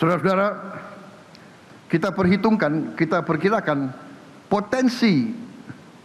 Saudara-saudara, kita perhitungkan, kita perkirakan potensi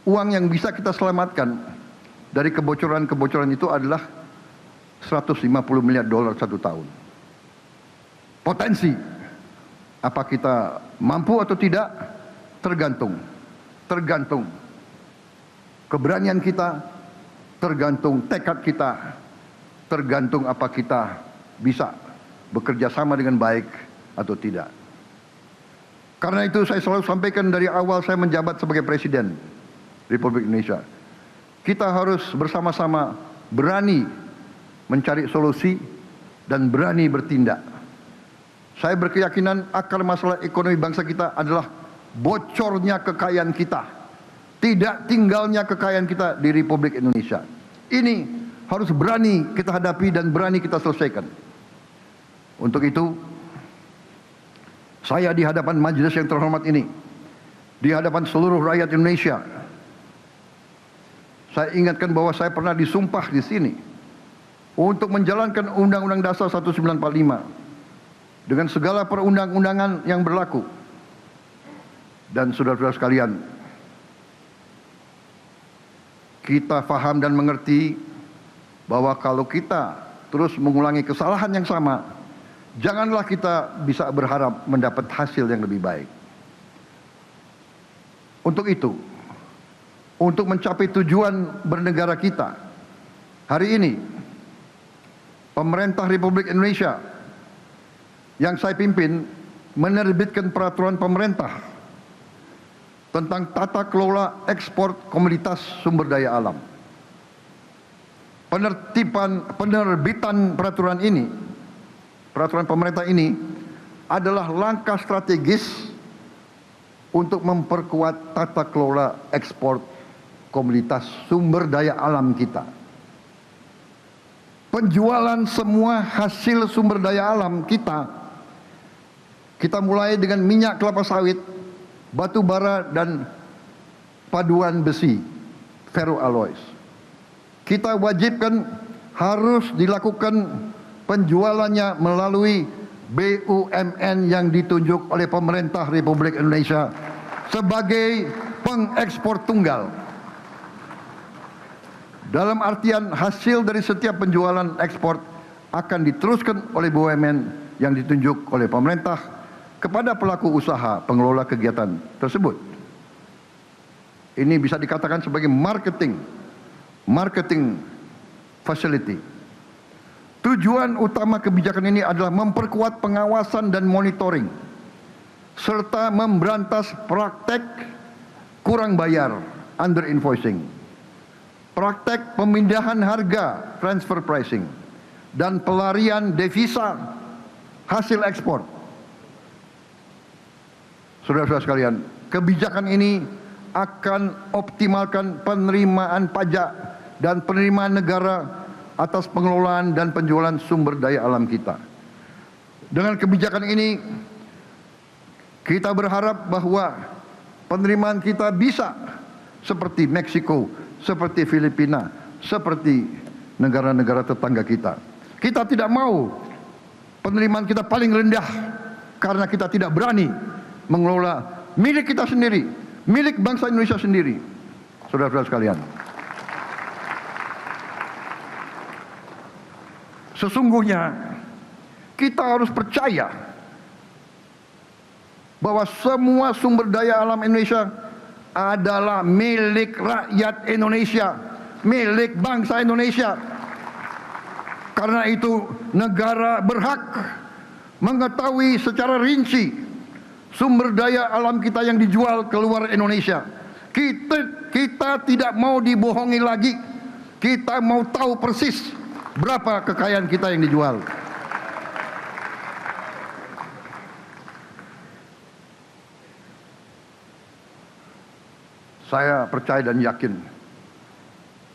uang yang bisa kita selamatkan dari kebocoran-kebocoran itu adalah 150 miliar dolar satu tahun. Potensi. Apa kita mampu atau tidak? Tergantung. Keberanian kita, tergantung tekad kita, tergantung apa kita bisa bekerja sama dengan baik atau tidak. Karena itu saya selalu sampaikan dari awal saya menjabat sebagai Presiden Republik Indonesia. Kita harus bersama-sama berani mencari solusi dan berani bertindak. Saya berkeyakinan akar masalah ekonomi bangsa kita adalah bocornya kekayaan kita, tidak tinggalnya kekayaan kita di Republik Indonesia. Ini harus berani kita hadapi dan berani kita selesaikan. Untuk itu, saya di hadapan majelis yang terhormat ini, di hadapan seluruh rakyat Indonesia, saya ingatkan bahwa saya pernah disumpah di sini untuk menjalankan Undang-Undang Dasar 1945 dengan segala perundang-undangan yang berlaku. Dan saudara-saudara sekalian, kita paham dan mengerti bahwa kalau kita terus mengulangi kesalahan yang sama, janganlah kita bisa berharap mendapat hasil yang lebih baik. Untuk itu, untuk mencapai tujuan bernegara kita, hari ini pemerintah Republik Indonesia yang saya pimpin menerbitkan peraturan pemerintah tentang tata kelola ekspor komoditas sumber daya alam. Penerbitan peraturan pemerintah ini adalah langkah strategis untuk memperkuat tata kelola ekspor komoditas sumber daya alam kita. Penjualan semua hasil sumber daya alam kita mulai dengan minyak kelapa sawit, batu bara dan paduan besi, ferroalloys. Kita wajibkan harus dilakukan penjualannya melalui BUMN yang ditunjuk oleh pemerintah Republik Indonesia sebagai pengekspor tunggal. Dalam artian hasil dari setiap penjualan ekspor akan diteruskan oleh BUMN yang ditunjuk oleh pemerintah kepada pelaku usaha pengelola kegiatan tersebut. Ini bisa dikatakan sebagai marketing facility. Tujuan utama kebijakan ini adalah memperkuat pengawasan dan monitoring serta memberantas praktek kurang bayar, under invoicing, praktek pemindahan harga, transfer pricing, dan pelarian devisa hasil ekspor. Saudara-saudara sekalian, kebijakan ini akan optimalkan penerimaan pajak dan penerimaan negara atas pengelolaan dan penjualan sumber daya alam kita. Dengan kebijakan ini, kita berharap bahwa penerimaan kita bisa seperti Meksiko, seperti Filipina, seperti negara-negara tetangga kita. Kita tidak mau penerimaan kita paling rendah karena kita tidak berani mengelola milik kita sendiri, milik bangsa Indonesia sendiri. Saudara-saudara sekalian, sesungguhnya kita harus percaya bahwa semua sumber daya alam Indonesia adalah milik rakyat Indonesia, milik bangsa Indonesia. Karena itu negara berhak mengetahui secara rinci sumber daya alam kita yang dijual keluar Indonesia. Kita tidak mau dibohongi lagi. Kita mau tahu persis berapa kekayaan kita yang dijual. Saya percaya dan yakin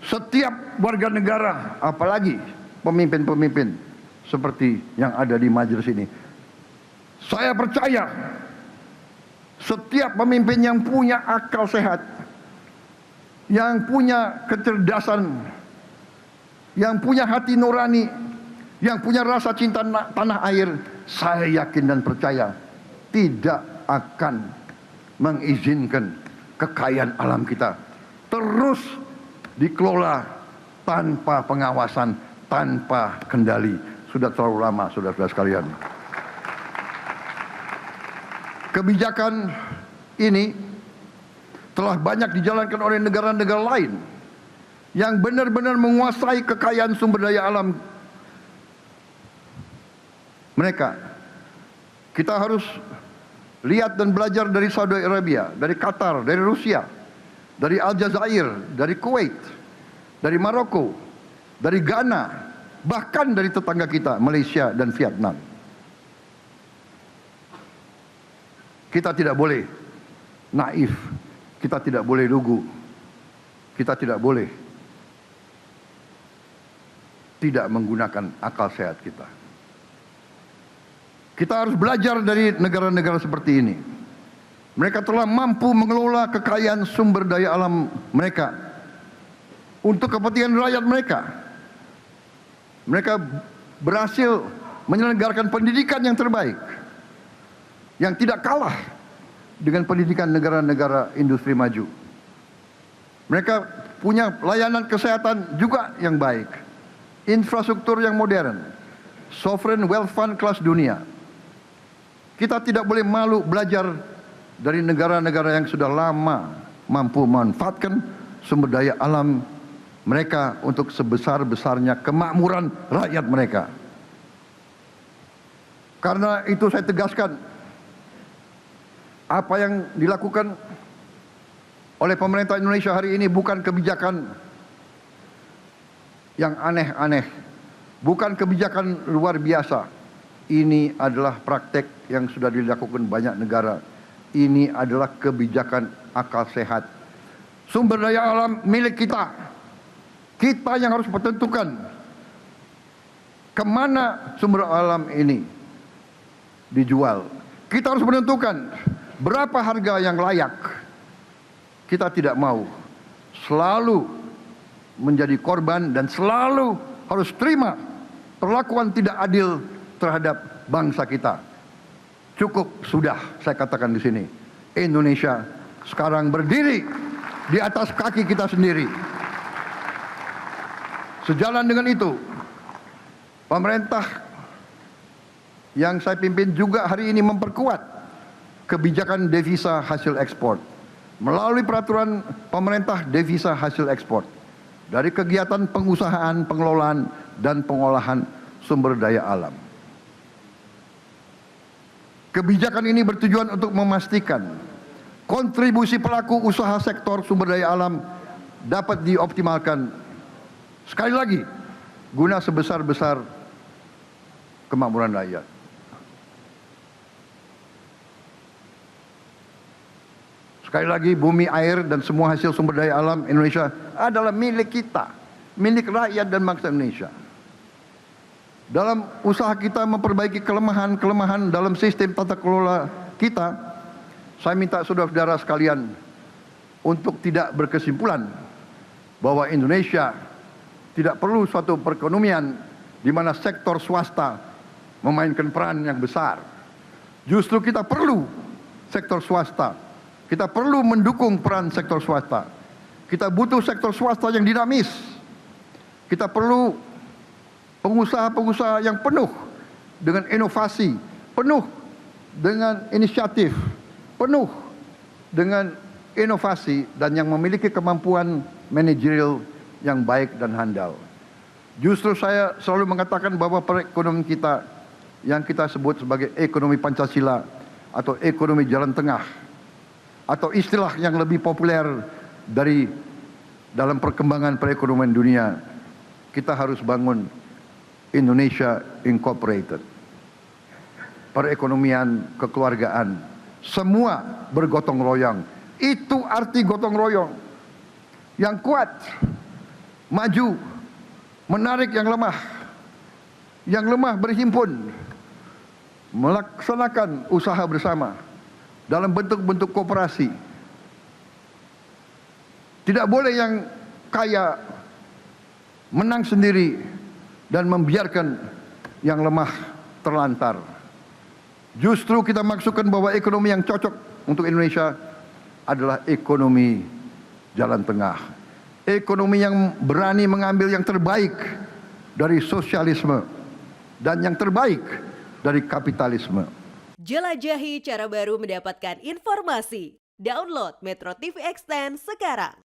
setiap warga negara, apalagi pemimpin-pemimpin seperti yang ada di majelis ini, saya percaya setiap pemimpin yang punya akal sehat, yang punya kecerdasan, yang punya hati nurani, yang punya rasa cinta tanah air, saya yakin dan percaya tidak akan mengizinkan kekayaan alam kita terus dikelola tanpa pengawasan, tanpa kendali. Sudah terlalu lama, saudara-saudara sekalian. Kebijakan ini telah banyak dijalankan oleh negara-negara lain yang benar-benar menguasai kekayaan sumber daya alam mereka. Kita harus lihat dan belajar dari Saudi Arabia, dari Qatar, dari Rusia, dari Aljazair, dari Kuwait, dari Maroko, dari Ghana, bahkan dari tetangga kita, Malaysia dan Vietnam. Kita tidak boleh naif, kita tidak boleh lugu, kita tidak boleh tidak menggunakan akal sehat kita. Kita harus belajar dari negara-negara seperti ini. Mereka telah mampu mengelola kekayaan sumber daya alam mereka untuk kepentingan rakyat mereka. Mereka berhasil menyelenggarakan pendidikan yang terbaik, yang tidak kalah dengan pendidikan negara-negara industri maju. Mereka punya layanan kesehatan juga yang baik, infrastruktur yang modern, sovereign wealth fund kelas dunia. Kita tidak boleh malu belajar dari negara-negara yang sudah lama mampu memanfaatkan sumber daya alam mereka untuk sebesar-besarnya kemakmuran rakyat mereka. Karena itu saya tegaskan, apa yang dilakukan oleh pemerintah Indonesia hari ini bukan kebijakan yang aneh-aneh, bukan kebijakan luar biasa. Ini adalah praktek yang sudah dilakukan banyak negara. Ini adalah kebijakan akal sehat. Sumber daya alam milik kita. Kita yang harus menentukan kemana sumber alam ini dijual. Kita harus menentukan berapa harga yang layak. Kita tidak mau selalu menjadi korban dan selalu harus terima perlakuan tidak adil terhadap bangsa kita. Cukup sudah, saya katakan di sini. Indonesia sekarang berdiri di atas kaki kita sendiri. Sejalan dengan itu, pemerintah yang saya pimpin juga hari ini memperkuat kebijakan devisa hasil ekspor melalui peraturan pemerintah devisa hasil ekspor dari kegiatan pengusahaan, pengelolaan, dan pengolahan sumber daya alam. Kebijakan ini bertujuan untuk memastikan kontribusi pelaku usaha sektor sumber daya alam dapat dioptimalkan, sekali lagi, guna sebesar-besar kemakmuran rakyat. Sekali lagi, bumi, air, dan semua hasil sumber daya alam Indonesia adalah milik kita, milik rakyat dan bangsa Indonesia. Dalam usaha kita memperbaiki kelemahan-kelemahan dalam sistem tata kelola kita, saya minta saudara-saudara sekalian untuk tidak berkesimpulan bahwa Indonesia tidak perlu suatu perekonomian di mana sektor swasta memainkan peran yang besar. Justru kita perlu sektor swasta. Kita perlu mendukung peran sektor swasta. Kita butuh sektor swasta yang dinamis. Kita perlu pengusaha-pengusaha yang penuh dengan inovasi, penuh dengan inisiatif, penuh dengan inovasi, dan yang memiliki kemampuan manajerial yang baik dan handal. Justru saya selalu mengatakan bahwa perekonomian kita yang kita sebut sebagai ekonomi Pancasila atau ekonomi jalan tengah, atau istilah yang lebih populer dari dalam perkembangan perekonomian dunia, kita harus bangun Indonesia Incorporated. Perekonomian, kekeluargaan, semua bergotong royong. Itu arti gotong royong. Yang kuat, maju, menarik yang lemah. Yang lemah berhimpun, melaksanakan usaha bersama dalam bentuk-bentuk koperasi. Tidak boleh yang kaya menang sendiri dan membiarkan yang lemah terlantar. Justru kita maksudkan bahwa ekonomi yang cocok untuk Indonesia adalah ekonomi jalan tengah. Ekonomi yang berani mengambil yang terbaik dari sosialisme dan yang terbaik dari kapitalisme. Jelajahi cara baru mendapatkan informasi. Download Metro TV Extend sekarang.